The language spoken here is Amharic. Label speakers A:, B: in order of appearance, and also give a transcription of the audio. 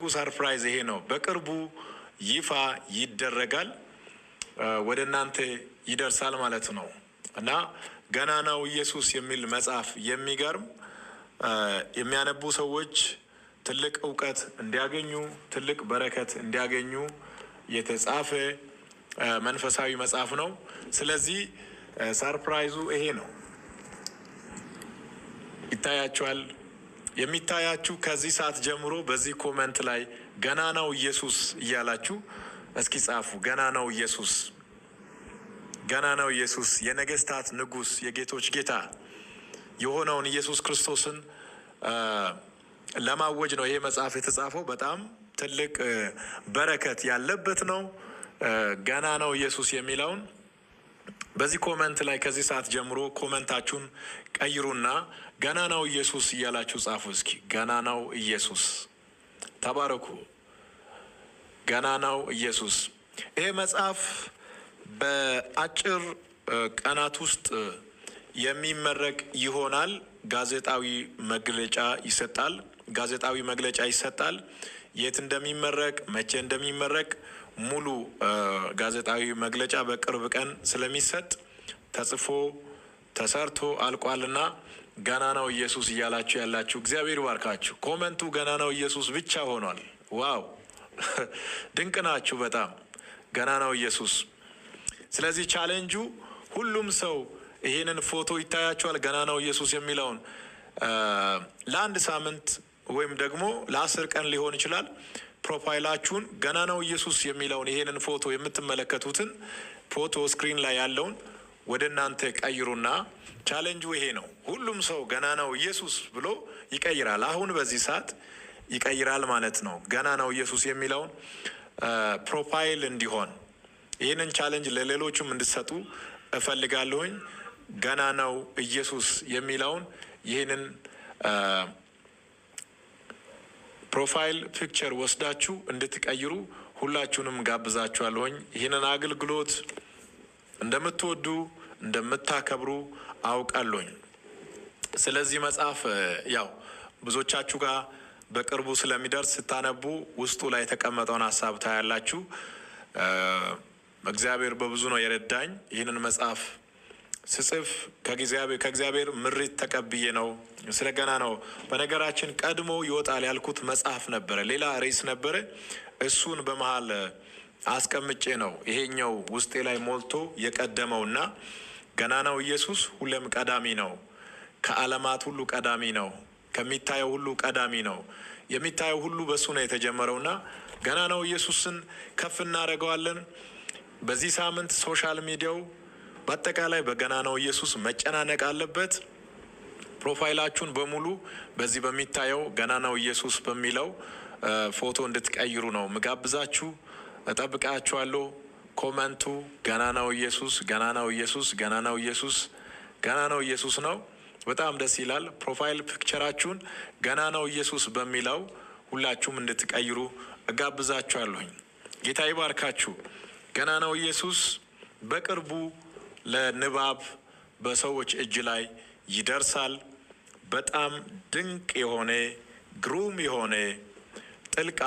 A: ሰርፕራይዝ ይሄ ነው። በቅርቡ ይፋ ይደረጋል፣ ወደ እናንተ ይደርሳል ማለት ነው እና ገናናው ኢየሱስ የሚል መጽሐፍ የሚገርም የሚያነቡ ሰዎች ትልቅ እውቀት እንዲያገኙ ትልቅ በረከት እንዲያገኙ የተጻፈ መንፈሳዊ መጽሐፍ ነው። ስለዚህ ሰርፕራይዙ ይሄ ነው። ይታያችኋል። የሚታያችሁ ከዚህ ሰዓት ጀምሮ በዚህ ኮመንት ላይ ገናናው ኢየሱስ እያላችሁ እስኪ ጻፉ። ገናናው ኢየሱስ፣ ገናናው ኢየሱስ የነገስታት ንጉስ የጌቶች ጌታ የሆነውን ኢየሱስ ክርስቶስን ለማወጅ ነው ይሄ መጽሐፍ የተጻፈው። በጣም ትልቅ በረከት ያለበት ነው። ገናናው ኢየሱስ የሚለውን በዚህ ኮመንት ላይ ከዚህ ሰዓት ጀምሮ ኮመንታችሁን ቀይሩና ገናናው ኢየሱስ እያላችሁ ጻፉ። እስኪ ገናናው ኢየሱስ፣ ተባረኩ። ገናናው ኢየሱስ። ይሄ መጽሐፍ በአጭር ቀናት ውስጥ የሚመረቅ ይሆናል። ጋዜጣዊ መግለጫ ይሰጣል። ጋዜጣዊ መግለጫ ይሰጣል። የት እንደሚመረቅ መቼ እንደሚመረቅ ሙሉ ጋዜጣዊ መግለጫ በቅርብ ቀን ስለሚሰጥ ተጽፎ ተሰርቶ አልቋልና ገናናው ኢየሱስ እያላችሁ ያላችሁ እግዚአብሔር ይባርካችሁ። ኮመንቱ ገናናው ኢየሱስ ብቻ ሆኗል። ዋው ድንቅ ናችሁ በጣም ገናናው ኢየሱስ። ስለዚህ ቻሌንጁ ሁሉም ሰው ይሄንን ፎቶ ይታያችኋል፣ ገናናው ኢየሱስ የሚለውን ለአንድ ሳምንት ወይም ደግሞ ለ10 ቀን ሊሆን ይችላል። ፕሮፋይላችሁን ገናናው ኢየሱስ የሚለውን ይሄንን ፎቶ የምትመለከቱትን ፎቶ ስክሪን ላይ ያለውን ወደ እናንተ ቀይሩና ቻሌንጁ ይሄ ነው። ሁሉም ሰው ገናናው ኢየሱስ ብሎ ይቀይራል። አሁን በዚህ ሰዓት ይቀይራል ማለት ነው። ገናናው ኢየሱስ የሚለውን ፕሮፋይል እንዲሆን ይህንን ቻሌንጅ ለሌሎችም እንድትሰጡ እፈልጋለሁኝ። ገናናው ኢየሱስ የሚለውን ይህንን ፕሮፋይል ፒክቸር ወስዳችሁ እንድትቀይሩ ሁላችሁንም ጋብዛችኋለሁኝ። ይህንን አገልግሎት እንደምትወዱ እንደምታከብሩ አውቃለሁኝ። ስለዚህ መጽሐፍ ያው ብዙዎቻችሁ ጋር በቅርቡ ስለሚደርስ ስታነቡ ውስጡ ላይ የተቀመጠውን ሀሳብ ታያላችሁ። እግዚአብሔር በብዙ ነው የረዳኝ። ይህንን መጽሐፍ ስጽፍ ከእግዚአብሔር ምሪት ተቀብዬ ነው። ስለ ገናናው በነገራችን ቀድሞ ይወጣል ያልኩት መጽሐፍ ነበረ፣ ሌላ ርዕስ ነበረ። እሱን በመሀል አስቀምጬ ነው ይሄኛው ውስጤ ላይ ሞልቶ የቀደመውና ገናናው ኢየሱስ ሁሌም ቀዳሚ ነው። ከዓለማት ሁሉ ቀዳሚ ነው። ከሚታየው ሁሉ ቀዳሚ ነው። የሚታየው ሁሉ በሱ ነው የተጀመረውና ገናናው ኢየሱስን ከፍ እናደርገዋለን። በዚህ ሳምንት ሶሻል ሚዲያው በአጠቃላይ በገናናው ኢየሱስ መጨናነቅ አለበት። ፕሮፋይላችሁን በሙሉ በዚህ በሚታየው ገናናው ኢየሱስ በሚለው ፎቶ እንድትቀይሩ ነው ምጋብዛችሁ። እጠብቃችኋለሁ። ኮመንቱ ገናናው ኢየሱስ፣ ገናናው ኢየሱስ፣ ገናናው ኢየሱስ፣ ገናናው ኢየሱስ ነው። በጣም ደስ ይላል። ፕሮፋይል ፒክቸራችሁን ገናናው ኢየሱስ በሚለው ሁላችሁም እንድትቀይሩ እጋብዛችኋለሁኝ። ጌታ ይባርካችሁ። ገናናው ኢየሱስ በቅርቡ ለንባብ በሰዎች እጅ ላይ ይደርሳል። በጣም ድንቅ የሆነ ግሩም የሆነ ጥልቅ